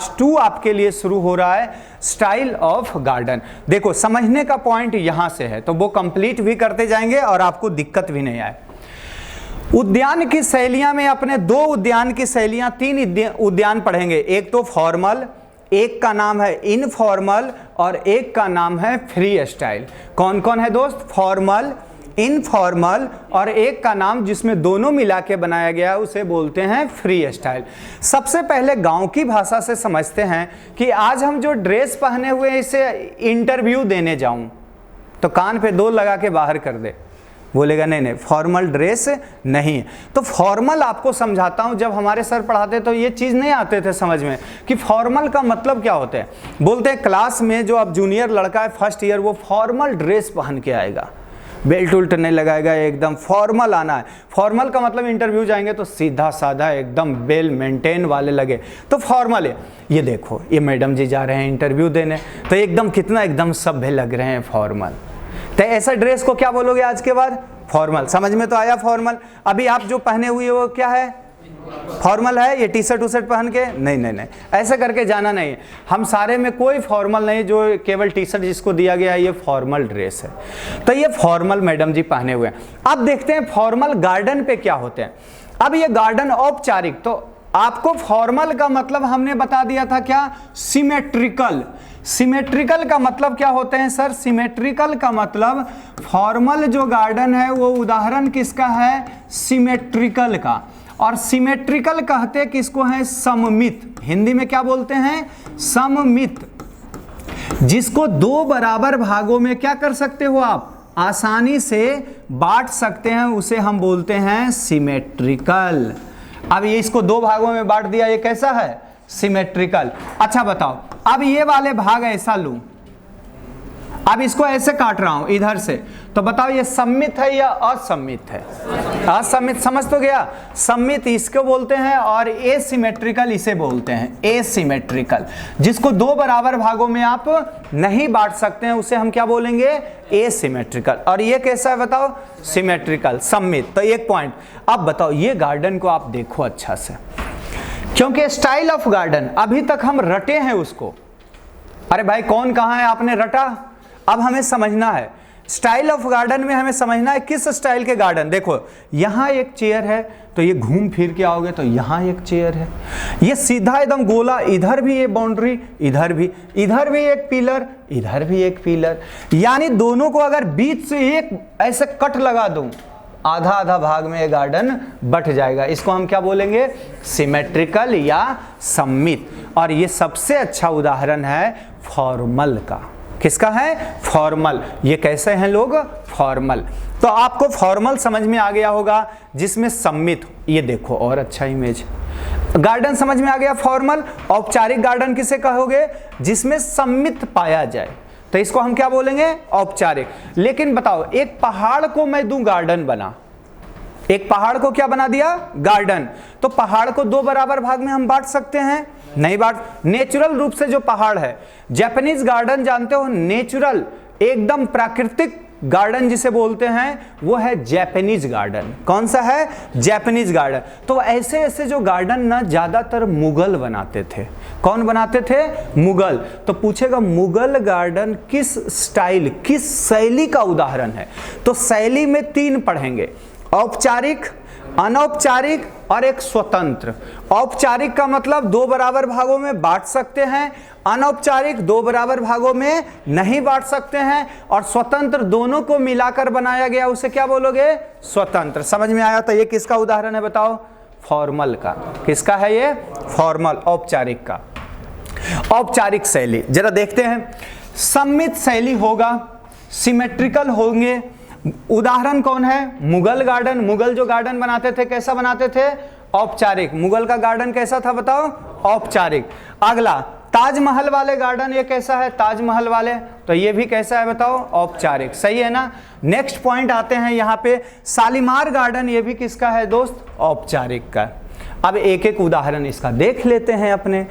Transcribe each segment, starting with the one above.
Class 2 आपके लिए शुरू हो रहा है, स्टाइल ऑफ गार्डन। देखो समझने का पॉइंट यहां से है, तो वो कंप्लीट भी करते जाएंगे और आपको दिक्कत भी नहीं आए। उद्यान की शैलियां में अपने 2 उद्यान की शैलियां, 3 उद्यान पढ़ेंगे। एक तो फॉर्मल, एक का नाम है इनफॉर्मल और एक का नाम है फ्री स्टाइल। कौन कौन है दोस्त? फॉर्मल, इनफॉर्मल और एक का नाम जिसमें दोनों मिला के बनाया गया उसे बोलते हैं फ्री स्टाइल। सबसे पहले गांव की भाषा से समझते हैं कि आज हम जो ड्रेस पहने हुए इसे इंटरव्यू देने जाऊं तो कान पे 2 लगा के बाहर कर दे, बोलेगा नहीं नहीं फॉर्मल ड्रेस नहीं है। तो फॉर्मल आपको समझाता हूं, जब हमारे सर पढ़ाते तो ये चीज़ नहीं आते थे समझ में कि फॉर्मल का मतलब क्या होता है। बोलते हैं क्लास में जो अब जूनियर लड़का है फर्स्ट ईयर, वो फॉर्मल ड्रेस पहन के आएगा, बेल्ट उल्ट नहीं लगाएगा, एकदम फॉर्मल आना है। फॉर्मल का मतलब इंटरव्यू जाएंगे तो सीधा साधा एकदम वेल मेंटेन वाले लगे, तो फॉर्मल है। ये देखो ये मैडम जी जा रहे हैं इंटरव्यू देने, तो एकदम कितना एकदम सभ्य लग रहे हैं, फॉर्मल। तो ऐसा ड्रेस को क्या बोलोगे आज के बाद? फॉर्मल। समझ में तो आया फॉर्मल? अभी आप जो पहने हुए वो क्या है? फॉर्मल है। ये टी शर्ट उशर्ट पहन के नहीं नहीं नहीं ऐसे करके जाना नहीं है। हम सारे में कोई फॉर्मल नहीं, जो केवल टी शर्ट जिसको दिया गया है ये फॉर्मल ड्रेस है। तो ये फॉर्मल मैडम जी पहने हुए हैं। अब देखते हैं फॉर्मल गार्डन पे क्या होते हैं। अब ये गार्डन औपचारिक, तो आपको फॉर्मल का मतलब हमने बता दिया था क्या? सिमेट्रिकल। सिमेट्रिकल का मतलब क्या होते हैं सर? सिमेट्रिकल का मतलब फॉर्मल जो गार्डन है वो उदाहरण किसका है? सिमेट्रिकल का। और सिमेट्रिकल कहते किसको है? सममित। हिंदी में क्या बोलते हैं? सममित। जिसको 2 बराबर भागों में क्या कर सकते हो आप? आसानी से बांट सकते हैं, उसे हम बोलते हैं सिमेट्रिकल। अब ये इसको 2 भागों में बांट दिया, ये कैसा है? सिमेट्रिकल। अच्छा बताओ, अब ये वाले भाग ऐसा लूं, अब इसको ऐसे काट रहा हूं इधर से, तो बताओ ये सममित है या असममित है? असममित। समझ तो गया? सममित इसको बोलते हैं और एसिमेट्रिकल इसे बोलते हैं। एसिमेट्रिकल, जिसको 2 बराबर भागों में आप नहीं बांट सकते हैं उसे हम क्या बोलेंगे? एसिमेट्रिकल। और ये कैसा है बताओ? सिमेट्रिकल, सममित। तो एक पॉइंट। अब बताओ ये गार्डन को आप देखो अच्छा से, क्योंकि स्टाइल ऑफ गार्डन अभी तक हम रटे हैं उसको। अरे भाई कौन कहाँ है आपने रटा? अब हमें समझना है स्टाइल ऑफ गार्डन में, हमें समझना है किस स्टाइल के गार्डन। देखो यहां एक चेयर है तो ये घूम फिर के आओगे तो यहां एक चेयर है, ये सीधा एकदम गोला, इधर भी ये बाउंड्री, इधर भी एक पिलर, इधर भी एक पिलर, यानी दोनों को अगर बीच से एक ऐसे कट लगा दूं, आधा आधा भाग में ये गार्डन बट जाएगा। इसको हम क्या बोलेंगे? सिमेट्रिकल या सममित। और ये सबसे अच्छा उदाहरण है फॉर्मल का। किसका है? फॉर्मल। ये कैसे हैं लोग? फॉर्मल। तो आपको फॉर्मल समझ में आ गया होगा जिसमें सममित। ये देखो और अच्छा इमेज, गार्डन समझ में आ गया। फॉर्मल। औपचारिक गार्डन किसे कहोगे? जिसमें सममित पाया जाए, तो इसको हम क्या बोलेंगे? औपचारिक। लेकिन बताओ एक पहाड़ को मैं दूं गार्डन बना, एक पहाड़ को क्या बना दिया? गार्डन। तो पहाड़ को 2 बराबर भाग में हम बांट सकते हैं? नहीं बांट। नेचुरल रूप से जो पहाड़ है, जापानीज गार्डन जानते हो, नेचुरल एकदम प्राकृतिक गार्डन जिसे बोलते हैं वो है जापानीज गार्डन। कौन सा है? Japanese garden. तो ऐसे ऐसे जो गार्डन ना ज्यादातर मुगल बनाते थे। कौन बनाते थे? मुगल। तो पूछेगा मुगल गार्डन किस स्टाइल, किस शैली का उदाहरण है? तो शैली में 3 पढ़ेंगे, औपचारिक, अनौपचारिक और एक स्वतंत्र। औपचारिक का मतलब 2 बराबर भागों में बांट सकते हैं, अनौपचारिक 2 बराबर भागों में नहीं बांट सकते हैं, और स्वतंत्र दोनों को मिलाकर बनाया गया उसे क्या बोलोगे? स्वतंत्र। समझ में आया? तो ये किसका उदाहरण है बताओ? फॉर्मल का। किसका है ये? फॉर्मल, औपचारिक का। औपचारिक शैली जरा देखते हैं। सममित शैली होगा, सिमेट्रिकल होंगे। उदाहरण कौन है? मुगल गार्डन। मुगल जो गार्डन बनाते थे कैसा बनाते थे? औपचारिक। मुगल का गार्डन कैसा था बताओ? औपचारिक। अगला ताजमहल वाले गार्डन, ये कैसा है? ताजमहल वाले, तो ये भी कैसा है बताओ? औपचारिक। सही है ना? नेक्स्ट पॉइंट आते हैं यहाँ पे, शालीमार गार्डन, ये भी किसका है दोस्त? औपचारिक का। अब एक एक उदाहरण इसका देख लेते हैं अपने।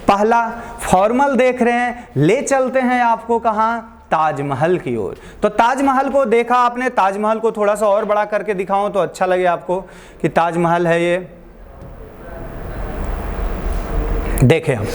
पहला फॉर्मल देख रहे हैं, ले चलते हैं आपको कहाँ? ताजमहल की ओर। तो ताजमहल को देखा आपने, ताजमहल को थोड़ा सा और बड़ा करके दिखाऊं तो अच्छा लगे आपको कि ताजमहल है ये, देखें हम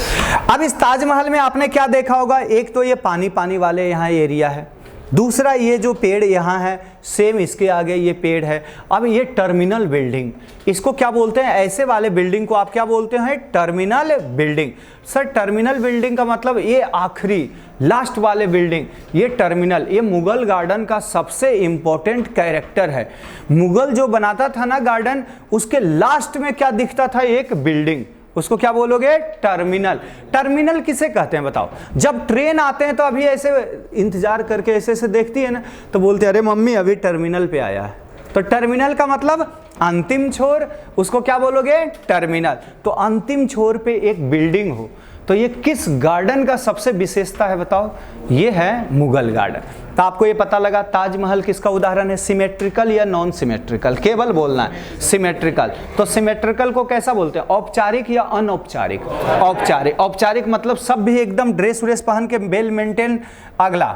अब इस ताजमहल में आपने क्या देखा होगा, एक तो ये पानी पानी वाले यहाँ एरिया है, दूसरा ये जो पेड़ यहाँ है सेम इसके आगे ये पेड़ है। अब ये टर्मिनल बिल्डिंग, इसको क्या बोलते हैं, ऐसे वाले बिल्डिंग को आप क्या बोलते हैं, terminal building. Sir terminal building का मतलब ये आखिरी लास्ट वाले बिल्डिंग, ये टर्मिनल, ये मुगल गार्डन का सबसे इंपॉर्टेंट कैरेक्टर है। मुगल जो बनाता था ना गार्डन, उसके लास्ट में क्या दिखता था, एक बिल्डिंग, उसको क्या बोलोगे, टर्मिनल। टर्मिनल किसे कहते हैं बताओ, जब ट्रेन आते हैं तो अभी ऐसे इंतजार करके ऐसे ऐसे देखती है ना, तो बोलते हैं अरे मम्मी अभी टर्मिनल पे आया है। तो टर्मिनल का मतलब अंतिम छोर, उसको क्या बोलोगे, टर्मिनल। तो अंतिम छोर पे एक बिल्डिंग हो, तो ये किस गार्डन का सबसे विशेषता है बताओ, ये है मुगल गार्डन। तो आपको ये पता लगा ताजमहल किसका उदाहरण है, सिमेट्रिकल या नॉन सिमेट्रिकल, केवल बोलना है सिमेट्रिकल। तो सिमेट्रिकल को कैसा बोलते हैं, औपचारिक या अनौपचारिक, औपचारिक। औपचारिक मतलब सब भी एकदम ड्रेस व्रेस पहन के वेल मेंटेन। अगला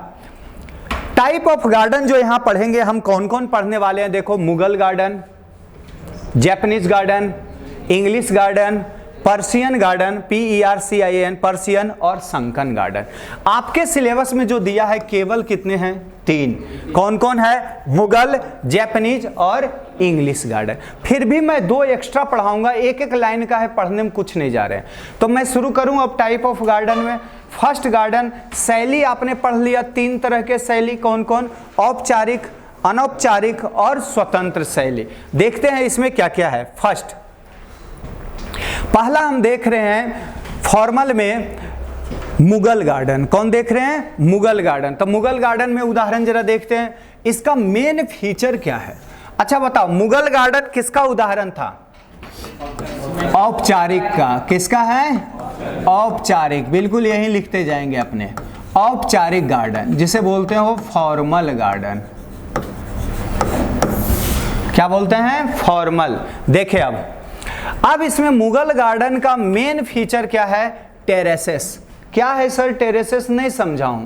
टाइप ऑफ गार्डन जो यहां पढ़ेंगे हम, कौन कौन पढ़ने वाले हैं, देखो Mughal garden, Japanese garden, English garden, Persian garden, PERCIAN Persian, और संकन गार्डन। आपके सिलेबस में जो दिया है केवल कितने हैं, 3। कौन कौन है, मुगल, जापानीज और इंग्लिश गार्डन। फिर भी मैं 2 एक्स्ट्रा पढ़ाऊंगा, एक एक लाइन का है, पढ़ने में कुछ नहीं जा रहे हैं। तो मैं शुरू करूं अब टाइप ऑफ गार्डन में। फर्स्ट गार्डन, शैली आपने पढ़ लिया, 3 तरह के शैली, कौन कौन, औपचारिक, अनौपचारिक और स्वतंत्र शैली। देखते हैं इसमें क्या क्या है। फर्स्ट पहला हम देख रहे हैं फॉर्मल में मुगल गार्डन। कौन देख रहे हैं, मुगल गार्डन। तो मुगल गार्डन में उदाहरण जरा देखते हैं, इसका मेन फीचर क्या है। अच्छा बताओ, मुगल गार्डन किसका उदाहरण था, औपचारिक का। किसका है, औपचारिक, बिल्कुल यही लिखते जाएंगे अपने, औपचारिक गार्डन, जिसे बोलते हो फॉर्मल गार्डन। क्या बोलते हैं, फॉर्मल। देखे अब इसमें मुगल गार्डन का मेन फीचर क्या है, टेरेसेस। क्या है सर टेरेसेस, नहीं समझाऊं,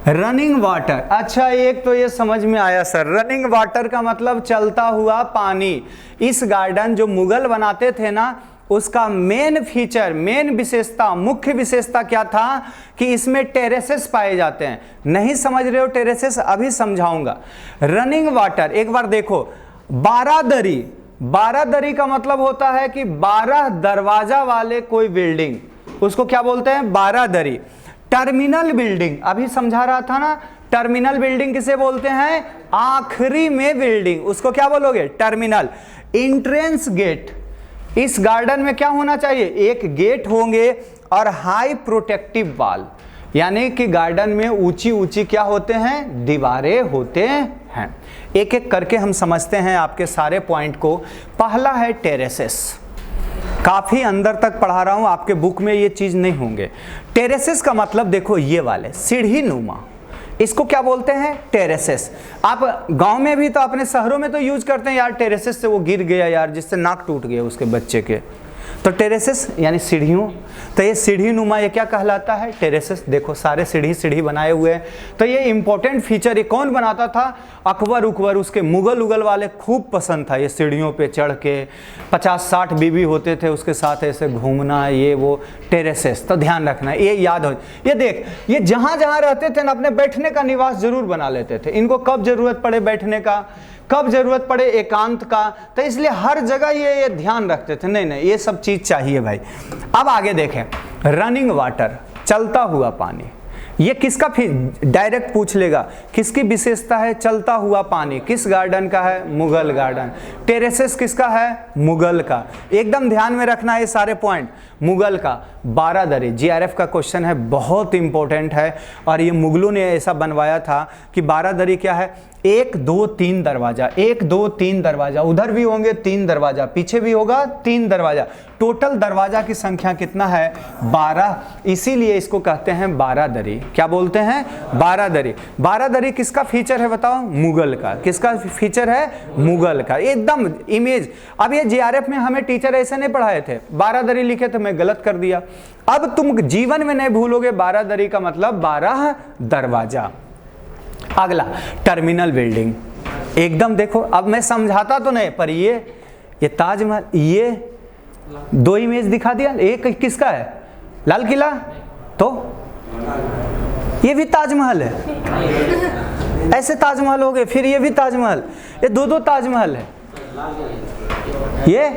रनिंग वाटर। अच्छा एक तो ये समझ में आया सर, रनिंग वाटर का मतलब चलता हुआ पानी। इस गार्डन जो मुगल बनाते थे ना, उसका मेन फीचर, मेन विशेषता, मुख्य विशेषता क्या था कि इसमें टेरेसेस पाए जाते हैं। नहीं समझ रहे हो टेरेसेस, अभी समझाऊंगा। रनिंग वाटर, एक बार देखो, बारादरी, बारादरी का मतलब होता है कि 12 दरवाजा वाले कोई बिल्डिंग, उसको क्या बोलते हैं, बारादरी। टर्मिनल बिल्डिंग, अभी समझा रहा था ना, टर्मिनल बिल्डिंग किसे बोलते हैं, आखिरी में बिल्डिंग, उसको क्या बोलोगे, टर्मिनल। इंट्रेंस गेट, इस गार्डन में क्या होना चाहिए, एक गेट होंगे और हाई प्रोटेक्टिव वॉल, यानी कि गार्डन में ऊंची ऊंची क्या होते हैं, दीवारें होते हैं। एक एक करके हम समझते हैं आपके सारे पॉइंट को। पहला है टेरेसेस, काफी अंदर तक पढ़ा रहा हूं, आपके बुक में ये चीज नहीं होंगे। टेरेसेस का मतलब देखो ये वाले सीढ़ी नुमा, इसको क्या बोलते हैं, टेरेसेस। आप गांव में भी तो अपने शहरों में तो यूज करते हैं, यार टेरेसेस से वो गिर गया यार, जिससे नाक टूट गया उसके बच्चे के, तो टेरेसेस यानी सीढ़ियों। तो ये सीढ़ी नुमा ये क्या कहलाता है, टेरेसेस। देखो सारे सीढ़ी सीढ़ी बनाए हुए हैं। तो ये इंपॉर्टेंट फीचर, ये कौन बनाता था, अकबर उकबर, उसके मुगल उगल वाले खूब पसंद था ये सीढ़ियों पे चढ़ के, 50-60 बीबी होते थे उसके साथ ऐसे घूमना, ये वो, टेरेसेस। तो ध्यान रखना, ये याद हो। ये देख, ये जहां जहां रहते थे ना, अपने बैठने का निवास जरूर बना लेते थे। इनको कब जरूरत पड़े बैठने का, कब जरूरत पड़े एकांत का, तो इसलिए हर जगह ये ध्यान रखते थे, नहीं नहीं ये सब चीज चाहिए भाई। अब आगे देखें, रनिंग वाटर, चलता हुआ पानी, ये किसका, फिर डायरेक्ट पूछ लेगा किसकी विशेषता है, चलता हुआ पानी किस गार्डन का है, मुगल गार्डन। टेरेसेस किसका है, मुगल का। एकदम ध्यान में रखना ये सारे पॉइंट, मुगल का। बारादरी, GRF का क्वेश्चन है, बहुत इंपॉर्टेंट है, और ये मुगलों ने ऐसा बनवाया था कि बारादरी क्या है, 1 2 3 दरवाजा, 1 2 3 दरवाजा, उधर भी होंगे 3 दरवाजा, पीछे भी होगा 3 दरवाजा, टोटल दरवाजा की संख्या कितना है, 12, इसीलिए इसको कहते हैं बारादरी। क्या बोलते हैं, बारादरी। बारादरी किसका फीचर है बताओ, मुगल का। किसका फीचर है, मुगल का। एकदम इमेज। अब ये GRF में हमें टीचर ऐसे नहीं पढ़ाए थे, बारादरी लिखे थे, मैं गलत कर दिया। अब तुम जीवन में नहीं भूलोगे, बारादरी का मतलब 12 दरवाजा। अगला टर्मिनल बिल्डिंग, एकदम देखो, अब मैं समझाता तो नहीं, पर ये ताजमहल, दो इमेज दिखा दिया, एक किसका है, लाल किला, तो ये भी ताजमहल है, ऐसे ताजमहल हो गए, फिर ये भी ताजमहल, ये दो दो ताजमहल है, ये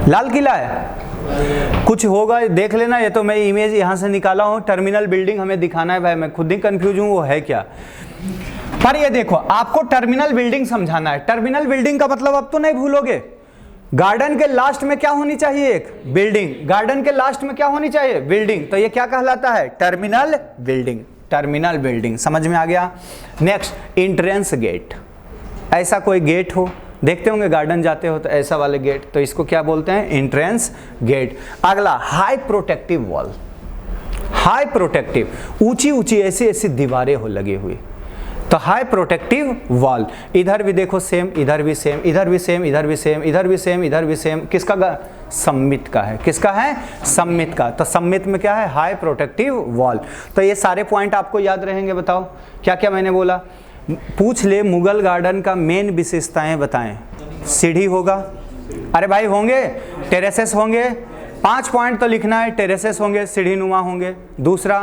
लाल किला है, कुछ होगा देख लेना। ये तो मैं इमेज यहाँ से निकाला हूँ, टर्मिनल बिल्डिंग हमें दिखाना है भाई, मैं खुद ही कंफ्यूज हूँ वो है क्या। पर ये देखो आपको टर्मिनल बिल्डिंग समझाना है, टर्मिनल बिल्डिंग का मतलब अब तो नहीं भूलोगे, गार्डन के लास्ट में क्या होनी चाहिए, एक बिल्डिंग, गार्डन के लास्ट में क्या होनी चाहिए, बिल्डिंग, तो ये क्या कहलाता है, टर्मिनल बिल्डिंग, टर्मिनल बिल्डिंग, समझ में आ गया। नेक्स्ट एंट्रेंस गेट, ऐसा कोई गेट हो, देखते होंगे गार्डन जाते हो तो ऐसा वाले गेट, तो इसको क्या बोलते हैं, एंट्रेंस गेट। अगला high protective wall, high protective, ऊंची ऊंची ऐसी ऐसी दीवारें हो लगी हुई, तो हाई प्रोटेक्टिव वॉल। इधर भी देखो सेम, इधर भी सेम, इधर भी सेम, इधर भी सेम, इधर भी सेम, इधर भी सेम, किसका, सम्मित का है, किसका है, सम्मित का, तो सम्मित में क्या है, हाई प्रोटेक्टिव वॉल। तो ये सारे पॉइंट आपको याद रहेंगे, बताओ क्या क्या मैंने बोला। पूछ ले मुगल गार्डन का मेन विशेषताएं बताएं, सीढ़ी होगा, अरे भाई होंगे, टेरेसेस होंगे, 5 पॉइंट तो लिखना है, टेरेसेस होंगे, सीढ़ी नुमा होंगे, दूसरा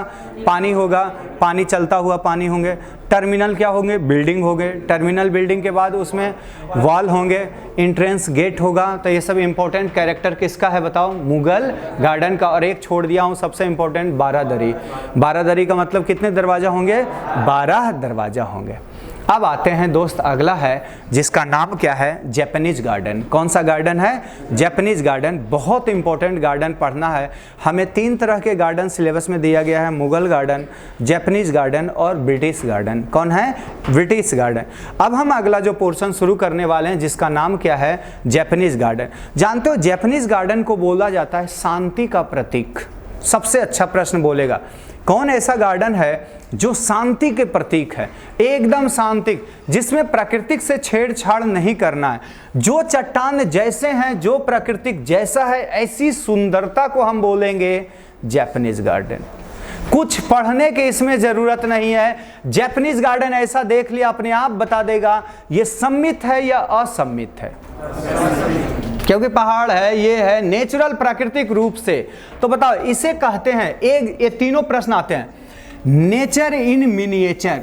पानी होगा, पानी चलता हुआ पानी होंगे, टर्मिनल क्या होंगे, बिल्डिंग होंगे, टर्मिनल बिल्डिंग के बाद उसमें वॉल होंगे, एंट्रेंस गेट होगा। तो ये सब इंपॉर्टेंट कैरेक्टर किसका है बताओ, मुगल गार्डन का। और एक छोड़ दिया हूँ सबसे इंपॉर्टेंट, बारादरी, बारादरी का मतलब कितने दरवाजा होंगे, 12 दरवाजा होंगे। अब आते हैं दोस्त, अगला है जिसका नाम क्या है, जापानीज गार्डन। कौन सा गार्डन है, जापानीज गार्डन, बहुत इंपॉर्टेंट गार्डन पढ़ना है हमें। 3 तरह के गार्डन सिलेबस में दिया गया है, मुगल गार्डन, जापानीज गार्डन और ब्रिटिश गार्डन। कौन है, ब्रिटिश गार्डन। अब हम अगला जो पोर्शन शुरू करने वाले हैं जिसका नाम क्या है, जापानीज गार्डन। जानते हो जापानीज गार्डन को बोला जाता है शांति का प्रतीक। सबसे अच्छा प्रश्न बोलेगा, कौन ऐसा गार्डन है जो शांति के प्रतीक है, एकदम शांति, जिसमें प्राकृतिक से छेड़छाड़ नहीं करना है, जो चट्टान जैसे हैं, जो प्राकृतिक जैसा है, ऐसी सुंदरता को हम बोलेंगे जापानीज गार्डन। कुछ पढ़ने की इसमें जरूरत नहीं है, जापानीज गार्डन ऐसा देख लिया अपने आप बता देगा ये सम्मित है या असम्मित है, क्योंकि पहाड़ है, ये है नेचुरल प्राकृतिक रूप से। तो बताओ इसे कहते हैं, एक ये तीनों प्रश्न आते हैं, नेचर इन मिनिएचर,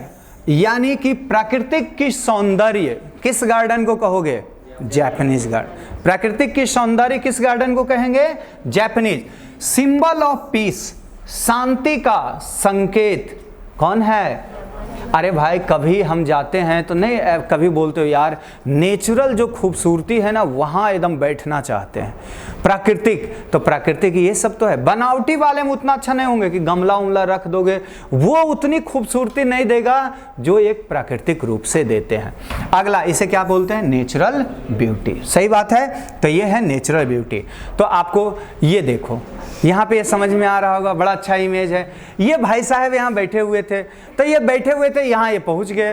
यानी कि प्राकृतिक की सौंदर्य किस गार्डन को कहोगे, जापानीज गार्डन। प्राकृतिक की सौंदर्य किस गार्डन को कहेंगे, जापानीज। सिंबल ऑफ पीस, शांति का संकेत कौन है, अरे भाई कभी हम जाते हैं तो नहीं, कभी बोलते हो यार नेचुरल जो खूबसूरती है ना वहाँ एकदम बैठना चाहते हैं, प्राकृतिक, तो प्राकृतिक ये सब तो है। बनावटी वाले में उतना अच्छा नहीं होंगे कि गमला उमला रख दोगे, वो उतनी खूबसूरती नहीं देगा जो एक प्राकृतिक रूप से देते हैं। अगला इसे क्या बोलते हैं, नेचुरल ब्यूटी। सही बात है, तो ये है नेचुरल ब्यूटी। तो आपको ये देखो यहाँ पे ये समझ में आ रहा होगा, बड़ा अच्छा इमेज है। ये भाई साहब यहाँ बैठे हुए थे, तो ये बैठे हुए थे, यहाँ ये पहुँच गए,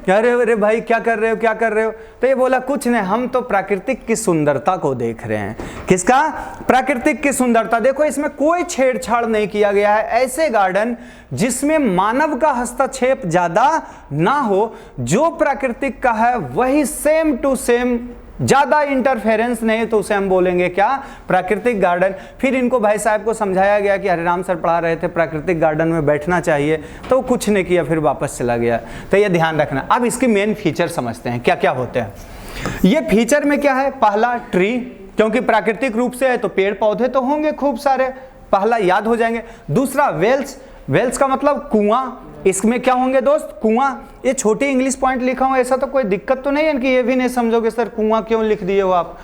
अरे अरे भाई क्या कर रहे हो, क्या कर रहे हो, तो ये बोला कुछ नहीं, हम तो प्राकृतिक की सुंदरता को देख रहे हैं। किसका, प्राकृतिक की सुंदरता। देखो इसमें कोई छेड़छाड़ नहीं किया गया है, ऐसे गार्डन जिसमें मानव का हस्तक्षेप ज्यादा ना हो, जो प्राकृतिक का है वही सेम टू सेम, ज्यादा इंटरफेरेंस नहीं, तो उसे हम बोलेंगे क्या, प्राकृतिक गार्डन। फिर इनको भाई साहब को समझाया गया कि हरिराम सर पढ़ा रहे थे प्राकृतिक गार्डन में बैठना चाहिए, तो कुछ नहीं किया, फिर वापस चला गया। तो ये ध्यान रखना। अब इसके मेन फीचर समझते हैं क्या क्या होते हैं। ये फीचर में क्या है, पहला ट्री, क्योंकि प्राकृतिक रूप से है तो पेड़ पौधे तो होंगे खूब सारे, पहला याद हो जाएंगे। दूसरा वेल्स, वेल्स का मतलब कुआं, इसमें क्या होंगे दोस्त, कुआं। ये छोटी इंग्लिश पॉइंट लिखा हूं, ऐसा तो कोई दिक्कत तो नहीं है कि ये भी नहीं समझोगे सर कुआं क्यों लिख दिए हो आप।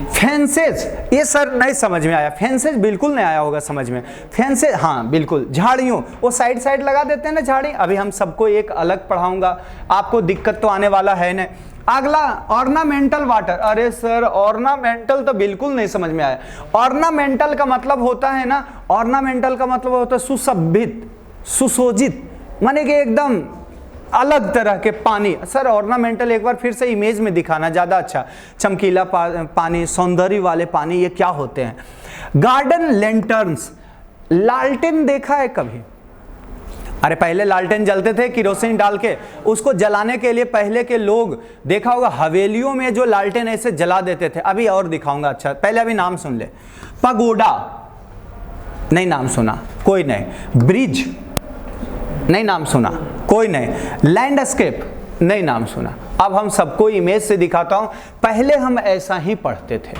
फेंसेज, ये सर नहीं समझ में आया, फेंसेज बिल्कुल नहीं आया होगा समझ में। फेंसेज हाँ बिल्कुल, झाड़ियों, वो साइड साइड लगा देते हैं ना झाड़ी, अभी हम सबको एक अलग पढ़ाऊंगा, आपको दिक्कत तो आने वाला है नहीं। अगला ऑर्नामेंटल वाटर, अरे सर ऑर्नामेंटल तो बिल्कुल नहीं समझ में आया। ऑर्नामेंटल का मतलब होता है ना, ऑर्नामेंटल का मतलब होता है सुशोभित, सुशोजित, माने कि एकदम अलग तरह के पानी। सर ऑर्नामेंटल एक बार फिर से इमेज में दिखाना ज्यादा अच्छा, चमकीला पानी, सौंदर्य वाले पानी, ये क्या होते हैं। गार्डन लैंटर्न्स, लालटेन देखा है कभी, अरे पहले लालटेन जलते थे किरोसिन डाल के, उसको जलाने के लिए पहले के लोग देखा होगा हवेलियों में जो लालटेन ऐसे जला देते थे। अभी और दिखाऊंगा, अच्छा पहले अभी नाम सुन ले। पगोडा नहीं नाम सुना कोई नहीं, ब्रिज नहीं नाम सुना कोई नहीं, लैंडस्केप नहीं नाम सुना। अब हम सबको इमेज से दिखाता हूं। पहले हम ऐसा ही पढ़ते थे,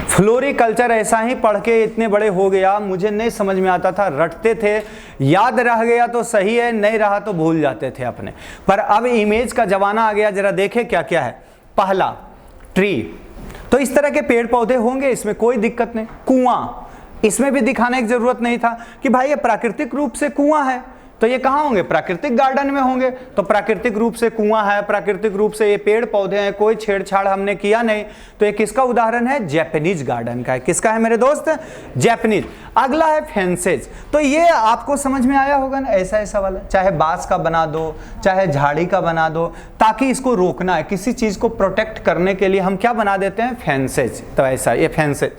फ्लोरिकल्चर ऐसा ही पढ़ के इतने बड़े हो गया, मुझे नहीं समझ में आता था, रटते थे, याद रह गया तो सही है, नहीं रहा तो भूल जाते थे अपने। पर अब इमेज का जमाना आ गया, जरा देखें क्या क्या है। पहला ट्री, तो इस तरह के पेड़ पौधे होंगे, इसमें कोई दिक्कत नहीं। कुआं, इसमें भी दिखाने की जरूरत नहीं था कि भाई ये प्राकृतिक रूप से कुआं है, तो ये कहाँ होंगे, प्राकृतिक गार्डन में होंगे। तो प्राकृतिक रूप से कुआं है, प्राकृतिक रूप से ये पेड़ पौधे हैं, कोई छेड़छाड़ हमने किया नहीं, तो ये किसका उदाहरण है, जापानीज गार्डन का है। किसका है मेरे दोस्त, जापानीज। अगला है फेंसेज, तो ये आपको समझ में आया होगा ना, ऐसा ऐसा वाला, चाहे बांस का बना दो चाहे झाड़ी का बना दो, ताकि इसको रोकना है, किसी चीज को प्रोटेक्ट करने के लिए हम क्या बना देते हैं, फेंसेज। तो ऐसा ये फेंसेज।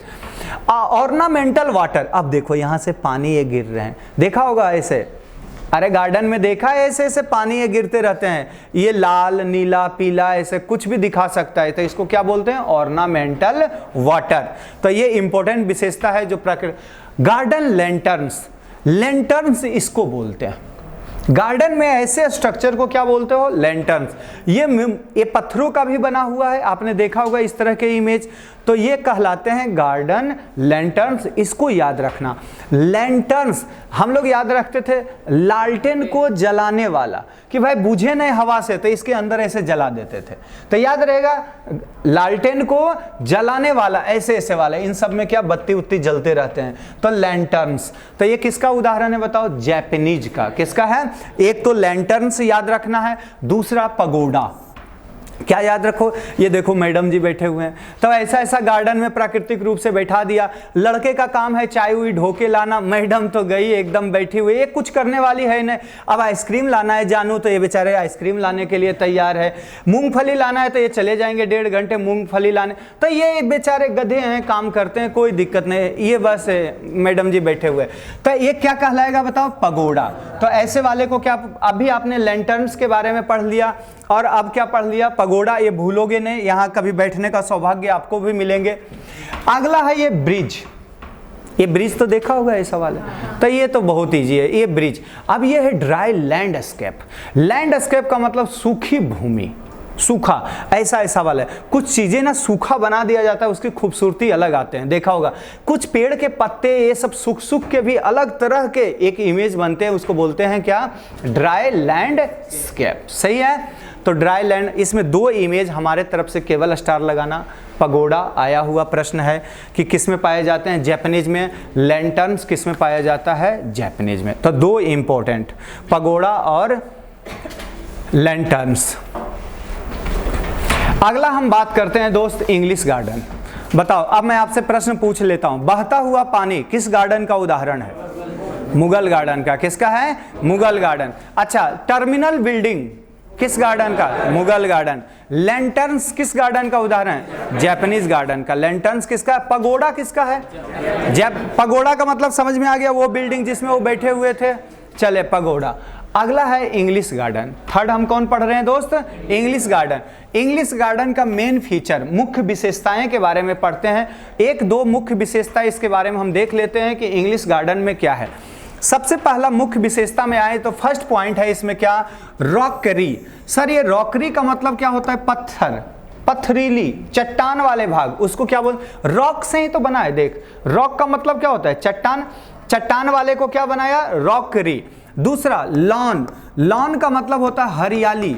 ऑर्नामेंटल वाटर, अब देखो यहां से पानी ये गिर रहे हैं, देखा होगा ऐसे, अरे गार्डन में देखा है ऐसे ऐसे पानी ये गिरते रहते हैं, ये लाल नीला पीला ऐसे कुछ भी दिखा सकता है, तो इसको क्या बोलते हैं, ऑर्नामेंटल वाटर। तो ये इंपॉर्टेंट विशेषता है जो प्रकृति। गार्डन लैंटर्न्स, लैंटर्न्स इसको बोलते हैं, गार्डन में ऐसे स्ट्रक्चर को क्या बोलते हो, लैंटर्न्स। ये पत्थरों का भी बना हुआ है, आपने देखा होगा इस तरह के इमेज, तो ये कहलाते हैं गार्डन लैंटर्न्स। इसको याद रखना, लैंटर्न्स हम लोग याद रखते थे लालटेन को जलाने वाला, कि भाई बुझे नहीं हवा से तो इसके अंदर ऐसे जला देते थे, तो याद रहेगा लालटेन को जलाने वाला ऐसे ऐसे वाला, इन सब में क्या बत्ती उत्ती जलते रहते हैं, तो लैंटर्न्स। तो ये किसका उदाहरण है बताओ, जापानीज का। किसका है, एक तो लैंटर्न्स याद रखना है, दूसरा पगोडा। क्या याद रखो, ये देखो मैडम जी बैठे हुए हैं, तो ऐसा ऐसा गार्डन में प्राकृतिक रूप से बैठा दिया। लड़के का काम है चाय हुई ढोके लाना, मैडम तो गई एकदम बैठी हुई, ये कुछ करने वाली है नहीं। अब आइसक्रीम लाना है जानू, तो ये बेचारे आइसक्रीम लाने के लिए तैयार है। मूंगफली लाना है तो ये चले जाएंगे 1.5 घंटे मूंगफली लाने, तो ये बेचारे गधे हैं, काम करते हैं, कोई दिक्कत नहीं, ये बस मैडम जी बैठे हुए। तो ये क्या कहलाएगा बताओ, पगोडा। तो ऐसे वाले को क्या, अभी आपने लैंटर्न्स के बारे में पढ़ लिया और अब क्या पढ़ लिया, पगोडा। ये भूलोगे नहीं, यहां कभी बैठने का सौभाग्य आपको भी मिलेंगे। अगला है ये ब्रिज, ये ब्रिज तो देखा होगा ऐसा वाला, तो ये तो बहुत इजी है, ये ब्रिज। अब ये है ड्राई लैंडस्केप। लैंडस्केप का मतलब सूखी भूमि, सूखा ऐसा ऐसा वाला है। कुछ चीजें ना सूखा बना दिया जाता है, उसकी खूबसूरती अलग आते हैं, देखा होगा। कुछ पेड़ के पत्ते ये सब सूख सूख के भी अलग तरह के एक इमेज बनते हैं, उसको बोलते हैं क्या, ड्राई लैंडस्केप। सही है, तो ड्राई लैंड, इसमें 2 इमेज हमारे तरफ से केवल स्टार लगाना। पगोडा आया हुआ प्रश्न है कि किस में पाए जाते हैं, जापानीज में। लैंटर्न्स किस में पाया जाता है, जापानीज में। तो 2 इंपॉर्टेंट, पगोडा और लैंटर्न्स। अगला हम बात करते हैं दोस्त इंग्लिश गार्डन। बताओ, अब मैं आपसे प्रश्न पूछ लेता हूं, बहता हुआ पानी किस गार्डन का उदाहरण है, मुगल गार्डन का। किसका है, मुगल गार्डन। अच्छा, टर्मिनल बिल्डिंग किस गार्डन का, मुगल गार्डन। लैंटर्न्स किस गार्डन का उदाहरण है, जापानीज गार्डन का। लैंटर्न्स किसका, पगोडा किसका है, पगोडा का मतलब समझ में आ गया, वो बिल्डिंग जिसमें वो बैठे हुए थे, चले पगोडा। अगला है इंग्लिश गार्डन। थर्ड हम कौन पढ़ रहे हैं दोस्त, इंग्लिश गार्डन। इंग्लिश गार्डन का मेन फीचर, मुख्य विशेषताएं के बारे में पढ़ते हैं। 1-2 मुख्य विशेषता इसके बारे में हम देख लेते हैं कि इंग्लिश गार्डन में क्या है। सबसे पहला मुख्य विशेषता में आए तो फर्स्ट पॉइंट है इसमें क्या, रॉकरी। सर ये रॉकरी का मतलब क्या होता है, पत्थर, पथरीली चट्टान वाले भाग, उसको क्या बोल, रॉक से ही तो बना है। देख, रॉक का मतलब क्या होता है, चट्टान, चट्टान वाले को क्या बनाया, रॉकरी। दूसरा लॉन, लॉन का मतलब होता है हरियाली।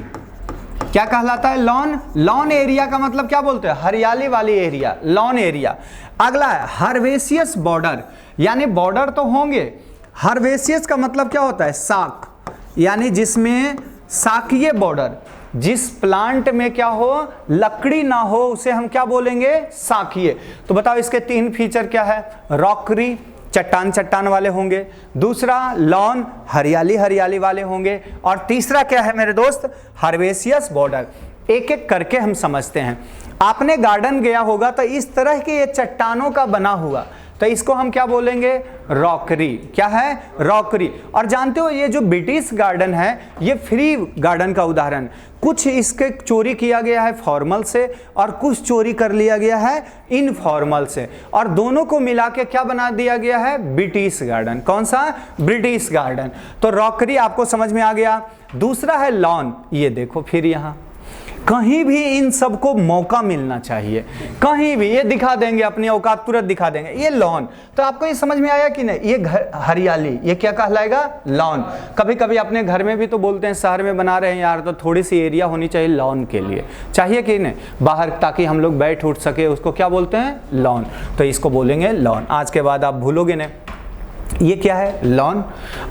क्या कहलाता है, लॉन। लॉन एरिया का मतलब क्या बोलते हैं, हरियाली वाली एरिया, लॉन एरिया। अगला है हर्वेसियस बॉर्डर, यानी बॉर्डर तो होंगे। हर्वेसियस का मतलब क्या होता है, साख, यानी जिसमें साखीय बॉर्डर, जिस प्लांट में क्या हो, लकड़ी ना हो, उसे हम क्या बोलेंगे, साखीय। तो बताओ इसके 3 फीचर क्या है, रॉकरी, चट्टान चट्टान वाले होंगे। दूसरा लॉन, हरियाली हरियाली वाले होंगे। और तीसरा क्या है मेरे दोस्त, हर्वेसियस बॉर्डर। एक एक करके हम समझते हैं। आपने गार्डन गया होगा तो इस तरह के ये चट्टानों का बना हुआ, तो इसको हम क्या बोलेंगे, रॉकरी। क्या है, रॉकरी। और जानते हो ये जो ब्रिटिश गार्डन है ये फ्री गार्डन का उदाहरण, कुछ इसके चोरी किया गया है फॉर्मल से और कुछ चोरी कर लिया गया है इनफॉर्मल से, और दोनों को मिला के क्या बना दिया गया है, ब्रिटिश गार्डन। कौन सा, ब्रिटिश गार्डन। तो रॉकरी आपको समझ में आ गया। दूसरा है लॉन। ये देखो फिर यहाँ कहीं भी इन सबको मौका मिलना चाहिए, कहीं भी ये दिखा देंगे, अपनी औकात तुरंत दिखा देंगे। ये लॉन, तो आपको ये समझ में आया कि नहीं, ये घर हरियाली, ये क्या कहलाएगा, लॉन। कभी कभी अपने घर में भी तो बोलते हैं, शहर में बना रहे हैं यार तो थोड़ी सी एरिया होनी चाहिए लॉन के लिए, चाहिए कि नहीं, बाहर, ताकि हम लोग बैठ उठ सके, उसको क्या बोलते हैं, लॉन। तो इसको बोलेंगे लॉन। आज के बाद आप भूलोगे नहीं। ये क्या है, लॉन।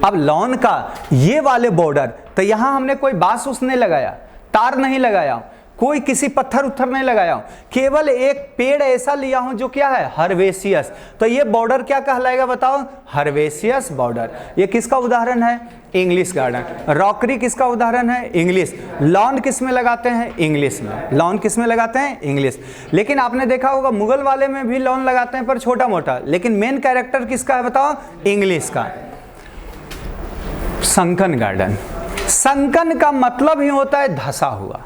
अब लॉन का ये वाले बॉर्डर, तो यहां हमने कोई बांस उसने लगाया, तार नहीं लगाया, कोई किसी पत्थर उत्थर नहीं लगाया, केवल एक पेड़ ऐसा लिया हूं जो क्या है, हर्बेशियस। तो ये बॉर्डर क्या कहलाएगा बताओ, हर्बेशियस बॉर्डर। ये किसका उदाहरण है, इंग्लिश गार्डन। रॉकरी किसका उदाहरण है, इंग्लिश। लॉन किस में लगाते हैं, इंग्लिश में। लॉन किस में लगाते हैं, इंग्लिश। लेकिन आपने देखा होगा मुगल वाले में भी लॉन लगाते हैं पर छोटा मोटा, लेकिन मेन कैरेक्टर किसका है बताओ, इंग्लिश का। संकन गार्डन, संकन का मतलब ही होता है धसा हुआ,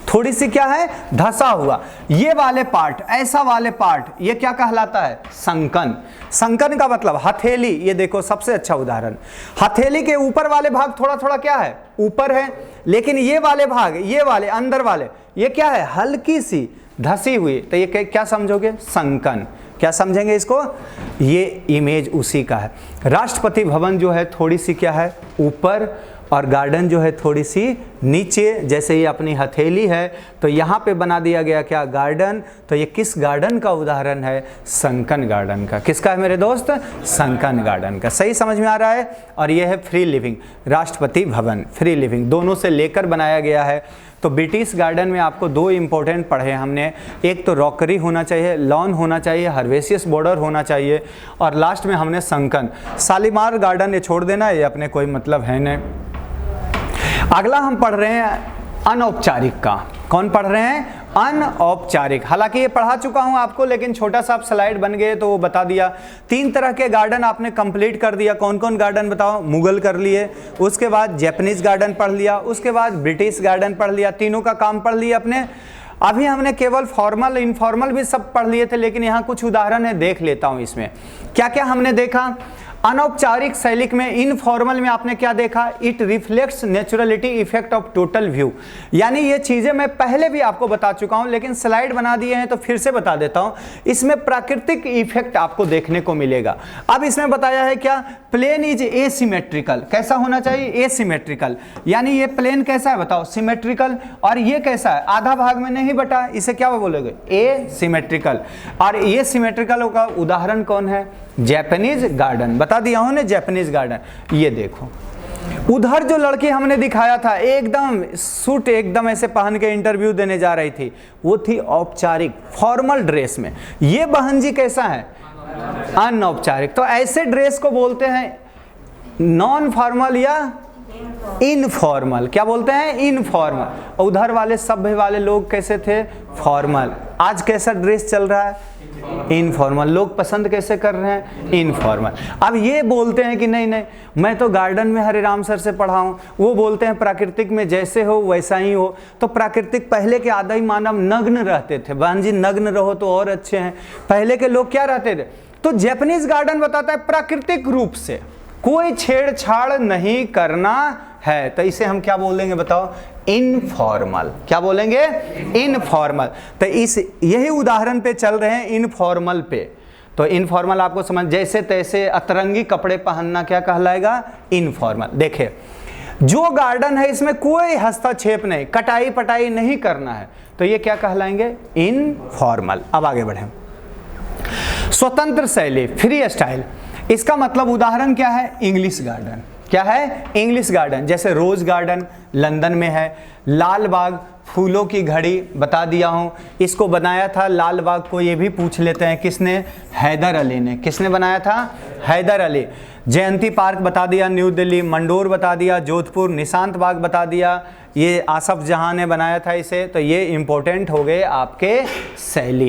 थोड़ी सी क्या है, धसा हुआ। ये वाले पार्ट, ऐसा वाले पार्ट, ये क्या कहलाता है, संकन। संकन का मतलब हथेली। ये देखो सबसे अच्छा उदाहरण, हथेली के ऊपर वाले भाग थोड़ा थोड़ा क्या है, ऊपर है, लेकिन ये वाले भाग, ये वाले अंदर वाले, ये क्या है, हल्की सी धसी हुई। तो ये क्या समझोगे, संकन। क्या समझेंगे इसको, ये इमेज उसी का है। राष्ट्रपति भवन जो है थोड़ी सी क्या है, ऊपर, और गार्डन जो है थोड़ी सी नीचे। जैसे ये अपनी हथेली है तो यहाँ पे बना दिया गया क्या, गार्डन। तो ये किस गार्डन का उदाहरण है, संकन गार्डन का। किसका है मेरे दोस्त, संकन गार्डन का। सही समझ में आ रहा है। और ये है free living, Rashtrapati Bhavan, free living, दोनों से लेकर बनाया गया है। तो ब्रिटिश गार्डन में आपको दो इंपॉर्टेंट पढ़े हमने, एक तो रॉकरी होना चाहिए, लॉन होना चाहिए, हर्बेशियस बॉर्डर होना चाहिए, और लास्ट में हमने संकन। शालीमार गार्डन ये छोड़ देना, ये अपने कोई मतलब है नहीं। अगला हम पढ़ रहे हैं अनौपचारिक का। कौन पढ़ रहे हैं, अनौपचारिक। हालांकि ये पढ़ा चुका हूं आपको, लेकिन छोटा सा आप स्लाइड बन गए तो वो बता दिया। 3 तरह के गार्डन आपने कंप्लीट कर दिया। कौन कौन गार्डन बताओ, मुगल कर लिए, उसके बाद जापानीज गार्डन पढ़ लिया, उसके बाद ब्रिटिश गार्डन पढ़ लिया। तीनों का काम पढ़ लिया अपने। अभी हमने केवल फॉर्मल इनफॉर्मल भी सब पढ़ लिए थे, लेकिन यहाँ कुछ उदाहरण है, देख लेता हूँ इसमें क्या क्या हमने देखा। अनौपचारिक शैलिक में, इनफॉर्मल में आपने क्या देखा, it reflects naturality effect of total view. यानी ये चीजें मैं पहले भी आपको बता चुका हूं, लेकिन स्लाइड बना दिए हैं तो फिर से बता देता हूं। इसमें प्राकृतिक इफेक्ट आपको देखने को मिलेगा। अब इसमें बताया है क्या, प्लेन इज एसिमेट्रिकल। कैसा होना चाहिए, एसिमेट्रिकल। यानी ये प्लेन कैसा है बताओ, सिमेट्रिकल। और ये कैसा है, आधा भाग में नहीं बटा, इसे क्या बोलोगे, एसिमेट्रिकल। और ये सिमेट्रिकल का उदाहरण कौन है, जापानीज गार्डन। बता दिया हूं ने, जापानीज गार्डन। ये देखो उधर जो लड़की हमने दिखाया था, एकदम सूट एकदम ऐसे पहन के इंटरव्यू देने जा रही थी, वो थी औपचारिक फॉर्मल ड्रेस में। ये बहन जी कैसा है, अनौपचारिक। तो ऐसे ड्रेस को बोलते हैं नॉन फॉर्मल या इनफॉर्मल। क्या बोलते हैं, इनफॉर्मल। उधर वाले सभ्य वाले लोग कैसे थे, फॉर्मल। आज कैसा ड्रेस चल रहा है, इनफॉर्मल। लोग पसंद कैसे कर रहे हैं, इनफॉर्मल। अब ये बोलते हैं कि नहीं नहीं, मैं तो गार्डन में हरे राम सर से पढ़ा हूं। वो बोलते हैं प्राकृतिक में जैसे हो वैसा ही हो। तो प्राकृतिक, पहले के आधा ही मानव नग्न रहते थे। बहन जी नग्न रहो तो और अच्छे हैं। पहले के लोग क्या रहते थे। तो जापानीज गार्डन बताता है प्राकृतिक रूप से कोई छेड़छाड़ नहीं करना है। तो इसे हम क्या बोलेंगे बताओ, इनफॉर्मल। क्या बोलेंगे, इनफॉर्मल। तो इस यही उदाहरण पे चल रहे हैं, इनफॉर्मल पे। तो इनफॉर्मल आपको समझ, जैसे तैसे अतरंगी कपड़े पहनना क्या कहलाएगा, इनफॉर्मल। देखिए जो गार्डन है इसमें कोई हस्तक्षेप नहीं, कटाई पटाई नहीं करना है, तो ये क्या कहलाएंगे, इनफॉर्मल। अब आगे बढ़े, स्वतंत्र शैली, फ्री स्टाइल। इसका मतलब उदाहरण क्या है, इंग्लिश गार्डन। क्या है, इंग्लिश गार्डन। जैसे रोज गार्डन लंदन में है, लाल बाग फूलों की घड़ी बता दिया हूं। इसको बनाया था लाल बाग को, ये भी पूछ लेते हैं, किसने, हैदर अली ने। किसने बनाया था, हैदर अली। जयंती पार्क बता दिया, न्यू दिल्ली। मंडोर बता दिया, जोधपुर। निशांत बाग बता दिया, ये आसफ जहां ने बनाया था इसे। तो ये इंपॉर्टेंट हो गए आपके शैली।